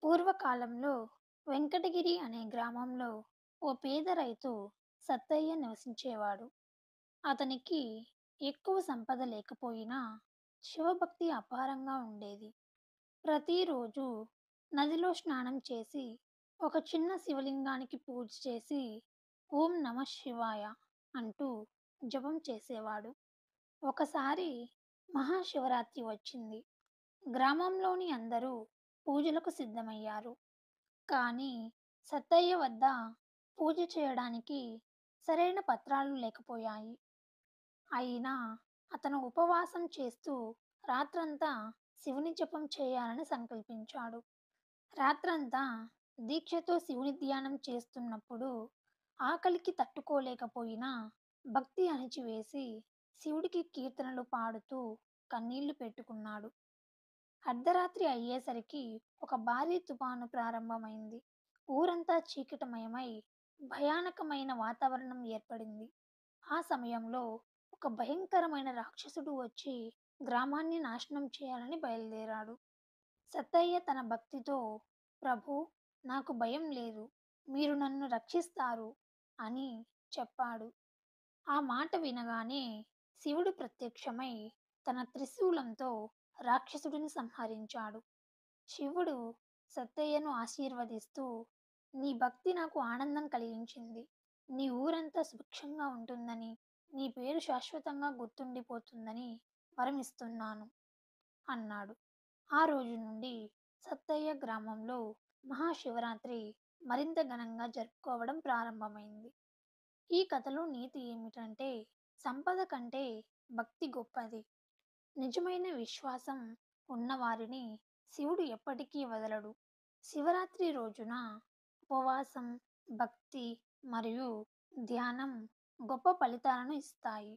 పూర్వకాలంలో వెంకటగిరి అనే గ్రామంలో ఓ పేద రైతు సత్తయ్య నివసించేవాడు. అతనికి ఎక్కువ సంపద లేకపోయినా శివభక్తి అపారంగా ఉండేది. ప్రతిరోజు నదిలో స్నానం చేసి ఒక చిన్న శివలింగానికి పూజ చేసి ఓం నమ శివాయ అంటూ జపం చేసేవాడు. ఒకసారి మహాశివరాత్రి వచ్చింది. గ్రామంలోని అందరూ పూజలకు సిద్ధమయ్యారు. కానీ సత్తయ్య వద్ద పూజ చేయడానికి సరైన పత్రాలు లేకపోయాయి. అయినా అతను ఉపవాసం చేస్తూ రాత్రంతా శివుని జపం చేయాలని సంకల్పించాడు. రాత్రంతా దీక్షతో శివుని ధ్యానం చేస్తున్నప్పుడు ఆకలికి తట్టుకోలేకపోయినా భక్తి అణిచివేసి శివుడికి కీర్తనలు పాడుతూ కన్నీళ్లు పెట్టుకున్నాడు. అర్ధరాత్రి అయ్యేసరికి ఒక భారీ తుఫాను ప్రారంభమైంది. ఊరంతా చీకటమయమై భయానకమైన వాతావరణం ఏర్పడింది. ఆ సమయంలో ఒక భయంకరమైన రాక్షసుడు వచ్చి గ్రామాన్ని నాశనం చేయాలని బయలుదేరాడు. సత్తయ్య తన భక్తితో, ప్రభు, నాకు భయం లేదు, మీరు నన్ను రక్షిస్తారు అని చెప్పాడు. ఆ మాట వినగానే శివుడు ప్రత్యక్షమై తన త్రిశూలంతో రాక్షసుడిని సంహరించాడు. శివుడు సత్తయ్యను ఆశీర్వదిస్తూ, నీ భక్తి నాకు ఆనందం కలిగించింది. నీ ఊరంతా సుభిక్షంగా ఉంటుందని, నీ పేరు శాశ్వతంగా గుర్తుండిపోతుందని వరమిస్తున్నాను అన్నాడు. ఆ రోజు నుండి సత్తయ్య గ్రామంలో మహాశివరాత్రి మరింత ఘనంగా జరుపుకోవడం ప్రారంభమైంది. ఈ కథలో నీతి ఏమిటంటే, సంపద కంటే భక్తి గొప్పది. నిజమైన విశ్వాసం ఉన్నవారిని శివుడు ఎప్పటికీ వదలడు. శివరాత్రి రోజున ఉపవాసం, భక్తి మరియు ధ్యానం గొప్ప ఫలితాలను ఇస్తాయి.